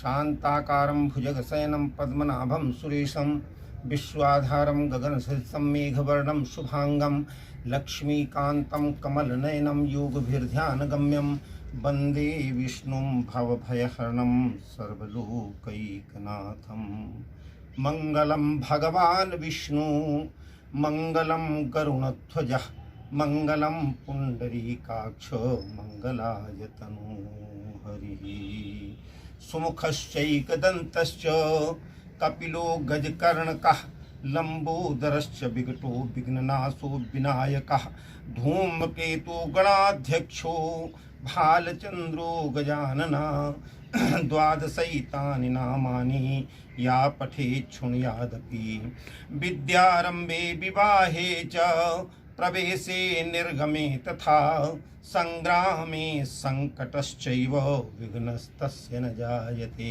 शांताकारं भुजगशयनं पद्मनाभं सुरेशं विश्वाधारं गगनसदृशं मेघवर्णं शुभांगं लक्ष्मीकान्तं कमलनयनं योगभिर्ध्यानगम्यं वन्दे विष्णुं भवभयहरणं सर्वलोकैकनाथं। मङ्गलं भगवान् विष्णु मङ्गलं गरुणध्वजः मङ्गलं पुण्डरीकाक्ष मङ्गलाय तनूहरिः। सुमुखश्चैकदन्तश्च कपिलो गजकर्णकः लंबोदरश्च विकटो विघ्ननाशो विनायकः धूमकेतु गणाध्यक्षो भालचंद्रो गजानना द्वादशैतानि नामानि या पठेत् शृणुयादपि। विद्यारंभे विवाहे च प्रवेशे निर्गमे तथा संग्रामे संकटश्चैव विघ्नस्तस्य न जायते।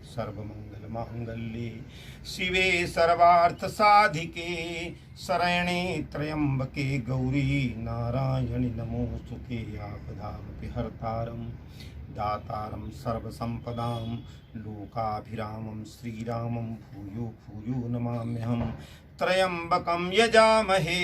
सर्वमंगलमांगल्ये शिवे सर्वार्थसाधिके शरण्ये त्र्यंबके गौरी नारायणि नमोस्तुते। आपदामपि हर्तारं दातारं सर्वसंपदां लोकाभिरामं श्रीरामं भूयो भूयो नमाम्यहम्। त्र्यंबकं यजामहे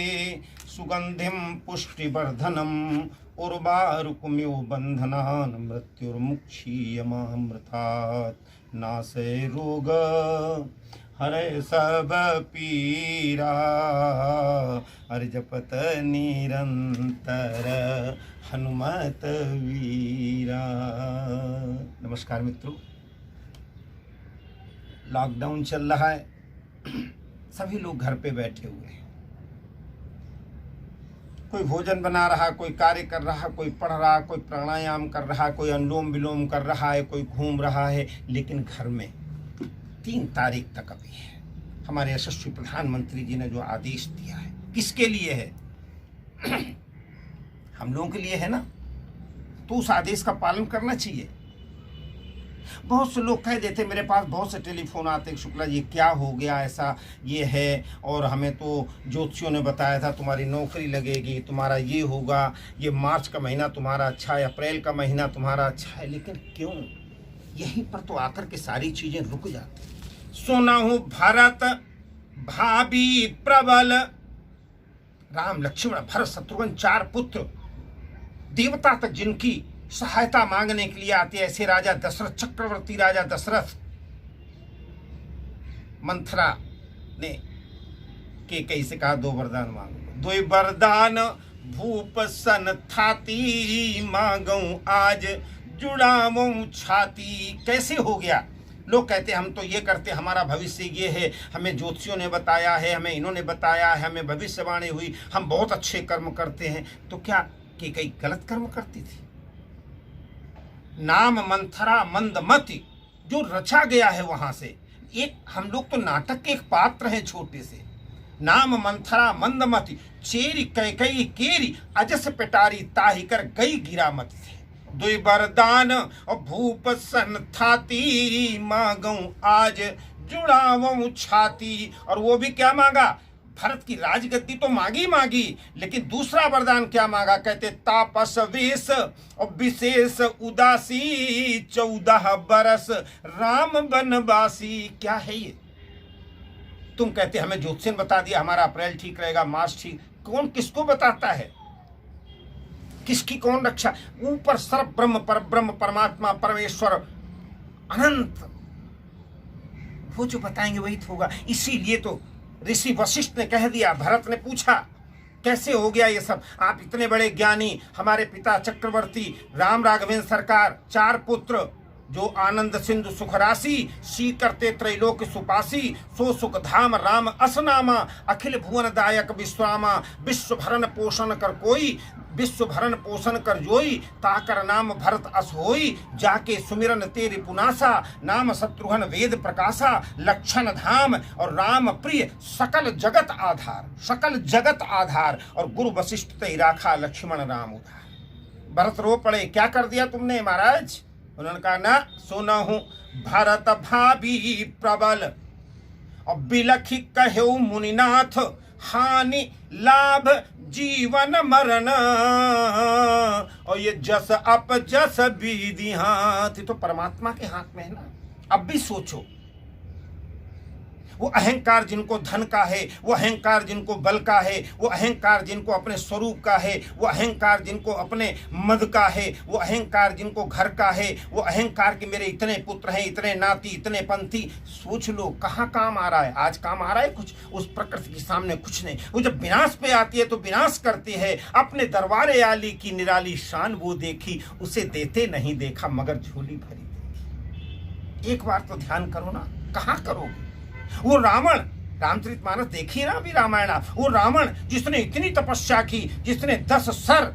सुगंधिं पुष्टिवर्धनम् उर्वारुकमिव बन्धनान् मृत्युर्मुक्षीयमामृतात्। नाशे रोग हरे सब पीरा हरि जपत निरंतर हनुमत वीरा। नमस्कार मित्रों, लॉकडाउन चल रहा है, सभी लोग घर पे बैठे हुए हैं। कोई भोजन बना रहा, कोई कार्य कर रहा, कोई पढ़ रहा, कोई प्राणायाम कर रहा, कोई अनुलोम विलोम कर रहा है, कोई घूम रहा है, लेकिन घर में 3 तारीख तक अभी है। हमारे यशस्वी प्रधानमंत्री जी ने जो आदेश दिया है, किसके लिए है? हम लोगों के लिए है ना, तो उस आदेश का पालन करना चाहिए। बहुत से लोग कह देते, मेरे पास बहुत से टेलीफोन आते, शुक्ला जी क्या हो गया, ऐसा ये है, और हमें तो ज्योतिषियों ने बताया था तुम्हारी नौकरी लगेगी, तुम्हारा ये होगा, ये मार्च का महीना तुम्हारा अच्छा है, अप्रैल का महीना तुम्हारा अच्छा है। लेकिन क्यों? यहीं पर तो आकर के सारी चीजें रुक जाती। सुना हूं भरत भाभी प्रबल, राम लक्ष्मण भरत शत्रुघ्न 4 पुत्र, देवता तक जिनकी सहायता मांगने के लिए आते, ऐसे राजा दशरथ, चक्रवर्ती राजा दशरथ। मंथरा ने कैकेयी से कहा 2 वरदान मांगो। 2 वरदान भूप सन थाती मांगू आज जुड़ाऊं छाती। कैसे हो गया? लोग कहते हम तो ये करते, हमारा भविष्य ये है, हमें ज्योतिषियों ने बताया है, हमें इन्होंने बताया है, हमें भविष्यवाणी हुई, हम बहुत अच्छे कर्म करते हैं। तो क्या कैकेयी गलत कर्म करती थी? नाम मंथरा मंदमति जो रचा गया है वहां से, एक हम लोग तो नाटक के एक पात्र हैं छोटे से। नाम मंथरा मंदमति चेरी कैकेयी केरी अजस पेटारी ताही कर गई गिरा मत थे। 2 वरदान और भूप सन थाती मांगू आज जुड़ाऊं छाती। और वो भी क्या मांगा? भरत की राजगद्दी तो मांगी, लेकिन दूसरा वरदान क्या मांगा? कहते तापस वेश और विशेष उदासी 14 बरस राम बनवासी। क्या है ये? तुम कहते हमें ज्योतिषी ने बता दिया हमारा अप्रैल ठीक रहेगा, मार्च ठीक। कौन किसको बताता है? किसकी कौन रक्षा? ऊपर सर्व ब्रह्म पर ब्रह्म परमात्मा परमेश्वर अनंत, वो जो बताएंगे वही तो होगा। इसीलिए तो ऋषि वशिष्ठ ने कह दिया, भरत ने पूछा कैसे हो गया ये सब? आप इतने बड़े ज्ञानी, हमारे पिता चक्रवर्ती राम राघवेंद्र सरकार 4 पुत्र, जो आनंद सिंधु सुख राशि सी करते त्रैलोक सुपासी, सो सुख धाम राम असनामा, अखिल भुवन दायक विश्वामा, विश्व भरण पोषण कर कोई, विश्व भरण पोषण कर जोई, ताकर नाम भरत अस होई, जाके सुमिरन तेरी पुनासा, नाम शत्रुघ्न वेद प्रकाशा, लक्षण धाम और राम प्रिय सकल जगत आधार, सकल जगत आधार, और गुरु वशिष्ठ तई राखा लक्ष्मण राम उधार। भरत रो पड़े, क्या कर दिया तुमने महाराज? उन्होंने कहा ना, सुना हूं भरत भाभी प्रबल और बिलखी कहो मुनिनाथ, हानि लाभ जीवन मरण, और ये जस अप जस विधि हाथ। तो परमात्मा के हाथ में है ना। अब भी सोचो, वो अहंकार जिनको धन का है, वो अहंकार जिनको बल का है, वो अहंकार जिनको अपने स्वरूप का है, वो अहंकार जिनको अपने मद का है, वो अहंकार जिनको घर का है, वो अहंकार कि मेरे इतने पुत्र हैं, इतने नाती, इतने पंथी। सोच लो कहाँ काम आ रहा है? आज काम आ रहा है कुछ? उस प्रकृति के सामने कुछ नहीं। वो जब विनाश पे आती है तो विनाश करती है। अपने दरबारे आली की निराली शान वो देखी, उसे देते नहीं देखा मगर झोली भरी। एक बार तो ध्यान करो ना, कहाँ करोगे? वो रावण, रामचरितमानस देखिए ना अभी रामायण, वो रावण जिसने इतनी तपस्या की, जिसने 10 सर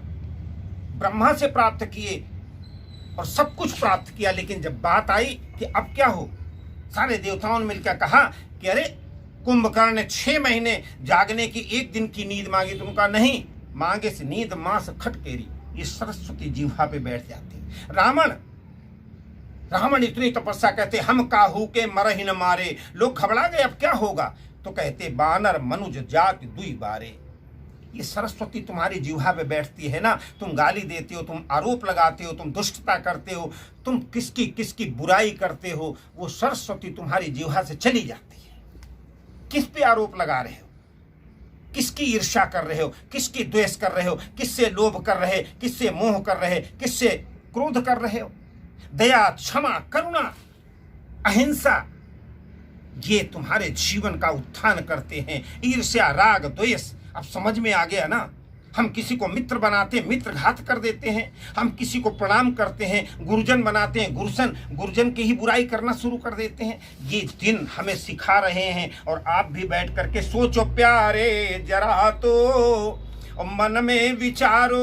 ब्रह्मा से प्राप्त किए और सब कुछ प्राप्त किया, लेकिन जब बात आई कि अब क्या हो, सारे देवताओं ने मिलकर कहा कि अरे कुंभकर्ण ने 6 महीने जागने की 1 दिन की नींद मांगी, तुम कहा नहीं, मांगे से नींद मांस खटकेरी। ये सरस्वती जिह्वा पे बैठ जाती। रावण इतनी तपस्या, कहते हम काहू के मरहि न मारे। लोग घबरा गए, अब क्या होगा? तो कहते बानर मनुज जाति दुई बारे। ये सरस्वती तुम्हारी जिह्वा पे बैठती है ना, तुम गाली देते हो, तुम आरोप लगाते हो, तुम दुष्टता करते हो, तुम किसकी किसकी बुराई करते हो, वो सरस्वती तुम्हारी जिह्वा से चली जाती है। किस पे आरोप लगा रहे हो? किसकी ईर्ष्या कर रहे हो? किसकी द्वेष कर रहे हो? किससे लोभ कर रहे, किससे मोह कर रहे, किससे क्रोध कर रहे हो? दया, क्षमा, करुणा, अहिंसा, ये तुम्हारे जीवन का उत्थान करते हैं। ईर्ष्या, राग, द्वेष, अब समझ में आ गया ना? हम किसी को मित्र बनाते हैं, मित्र घात कर देते हैं। हम किसी को प्रणाम करते हैं, गुरुजन बनाते हैं, गुरुजन की ही बुराई करना शुरू कर देते हैं। ये दिन हमें सिखा रहे हैं। और आप भी बैठ करके सोचो प्यारे जरा तो, और मन में विचारो,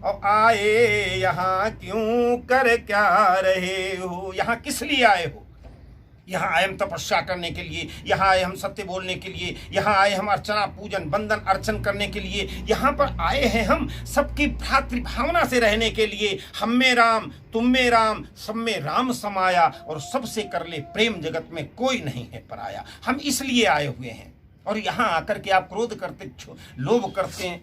और आए यहाँ क्यों कर क्या रहे हो? यहाँ किस लिए आए हो? यहाँ आए हम तपस्या करने के लिए, यहाँ आए हम सत्य बोलने के लिए, यहाँ आए हम अर्चना पूजन बंदन अर्चन करने के लिए, यहाँ पर आए हैं हम सबकी भ्रातृभावना से रहने के लिए। हम में राम, तुम में राम, सब में राम समाया, और सबसे कर ले प्रेम, जगत में कोई नहीं है पराया। हम इसलिए आए हुए हैं। और यहाँ आकर के आप क्रोध करते, लोभ करते हैं,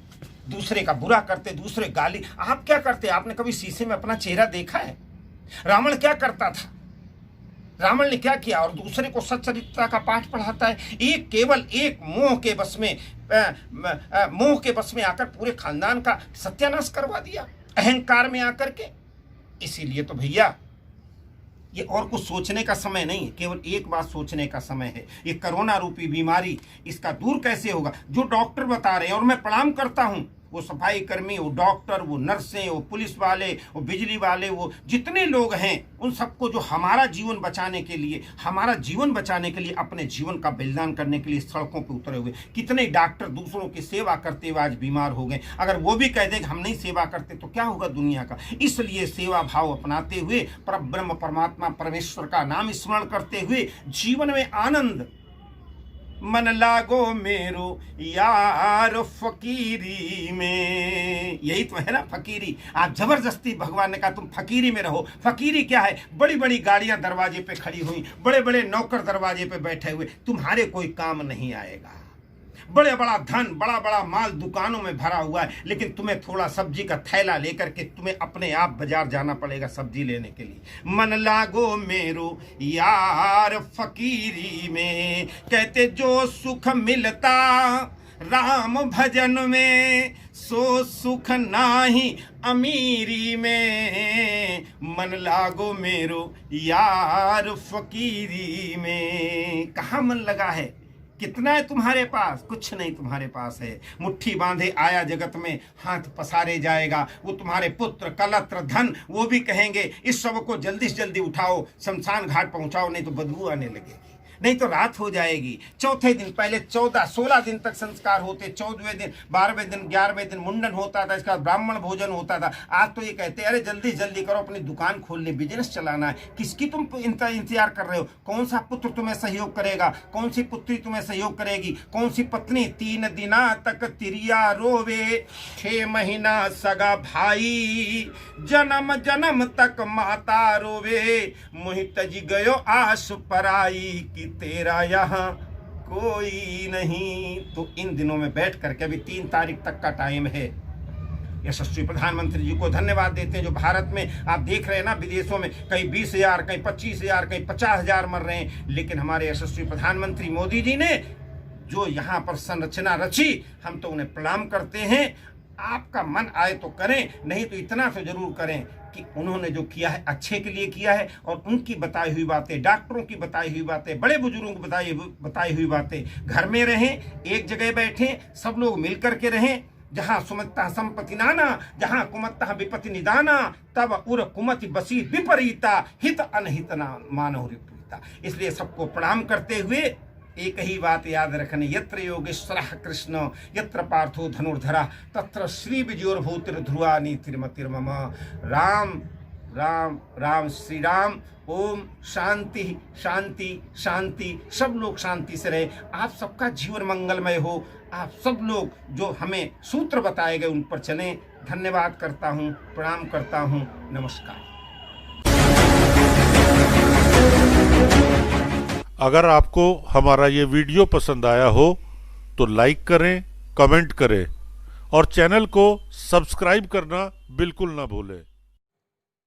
दूसरे का बुरा करते, दूसरे गाली। आप क्या करते? आपने कभी शीशे में अपना चेहरा देखा है? रावण क्या करता था? रावण ने क्या किया? और दूसरे को सच्चरित्रता का पाठ पढ़ाता है। केवल एक मोह के बस में आकर पूरे खानदान का सत्यानाश करवा दिया, अहंकार में आकर के। इसीलिए तो भैया ये और कुछ सोचने का समय नहीं है, केवल एक बात सोचने का समय है। ये कोरोना रूपी बीमारी, इसका दूर कैसे होगा? जो डॉक्टर बता रहे हैं, और मैं प्रणाम करता हूं वो सफाई कर्मी, वो डॉक्टर, वो नर्सें, वो पुलिस वाले, वो बिजली वाले, वो जितने लोग हैं, उन सबको जो हमारा जीवन बचाने के लिए अपने जीवन का बलिदान करने के लिए सड़कों पर उतरे हुए। कितने डॉक्टर दूसरों की सेवा करते हुए आज बीमार हो गए। अगर वो भी कह दें कि हम नहीं सेवा करते तो क्या होगा दुनिया का? इसलिए सेवा भाव अपनाते हुए परब्रह्म परमात्मा परमेश्वर का नाम स्मरण करते हुए जीवन में आनंद, मन लागो मेरो यार फकीरी में। यही तो है ना फकीरी। आप जबरदस्ती, भगवान ने कहा तुम फकीरी में रहो। फकीरी क्या है? बड़ी बड़ी गाड़ियां दरवाजे पे खड़ी हुई, बड़े बड़े नौकर दरवाजे पे बैठे हुए, तुम्हारे कोई काम नहीं आएगा। बड़े बड़ा धन, बड़ा बड़ा माल दुकानों में भरा हुआ है, लेकिन तुम्हें थोड़ा सब्जी का थैला लेकर के तुम्हें अपने आप बाजार जाना पड़ेगा सब्जी लेने के लिए। मन लागो मेरो यार फकीरी में। कहते जो सुख मिलता राम भजन में, सो सुख नाही अमीरी में। मन लागो मेरो यार फकीरी में। कहाँ मन लगा है? कितना है तुम्हारे पास? कुछ नहीं तुम्हारे पास है। मुट्ठी बांधे आया जगत में, हाथ पसारे जाएगा। वो तुम्हारे पुत्र, कलत्र, धन, वो भी कहेंगे इस सब को जल्दी से जल्दी उठाओ, शमशान घाट पहुंचाओ, नहीं तो बदबू आने लगेगी, नहीं तो रात हो जाएगी। चौथे दिन, पहले 14-16 दिन तक संस्कार होते, 14वें दिन, 12वें दिन, 11वें दिन मुंडन होता था, इसका ब्राह्मण भोजन होता था। आज तो ये कहते हैं अरे जल्दी जल्दी करो, अपनी दुकान खोलनी, बिजनेस चलाना है। किसकी तुम इंतजार कर रहे हो? कौन सा पुत्र तुम्हें सहयोग करेगा? कौन सी पुत्री तुम्हें सहयोग करेगी? कौन सी पत्नी? 3 दिना तक तिरिया रोवे, 6 महीना सगा भाई, जन्म जन्म तक माता रोवे, मुहि तजी गयो आस पराई की तेरा यहाँ कोई नहीं। तो इन दिनों में बैठ करके, अभी 3 तारीख तक का टाइम है, यशस्वी प्रधानमंत्री जी को धन्यवाद देते हैं जो भारत में आप देख रहे हैं ना, विदेशों में कहीं 20,000, कहीं 25,000, कहीं 50,000 मर रहे हैं, लेकिन हमारे यशस्वी प्रधानमंत्री मोदी जी ने जो यहाँ पर संरचना रची, हम तो उन्हें प्रणाम करते हैं। आपका मन आए तो करें, नहीं तो इतना तो जरूर करें कि उन्होंने जो किया है अच्छे के लिए किया है, और उनकी बताई हुई बातें, डॉक्टरों की बताई हुई बातें, बड़े बुजुर्गों की बताई हुई बातें, घर में रहें, एक जगह बैठें, सब लोग मिल करके रहें। जहाँ सुमत्ता संपत्ति नाना, जहाँ कुमत्ता विपत्ति निदाना, तब उर कुमति बसी विपरीता, हित अनहित मानव रिपरीता। इसलिए सबको प्रणाम करते हुए एक ही बात याद रखने, यत्र योगेश्वरः कृष्ण यत्र पार्थो धनुर्धरा तत्र श्री विजयोर्भूतिर्ध्रुवा नीतिर्मतिर्मम। राम राम राम श्री राम। ओम शांति शांति शांति। सब लोग शांति से रहे, आप सबका जीवन मंगलमय हो। आप सब लोग जो हमें सूत्र बताए गए उन पर चलें। धन्यवाद करता हूँ, प्रणाम करता हूँ, नमस्कार। अगर आपको हमारा ये वीडियो पसंद आया हो तो लाइक करें, कमेंट करें और चैनल को सब्सक्राइब करना बिल्कुल ना भूलें।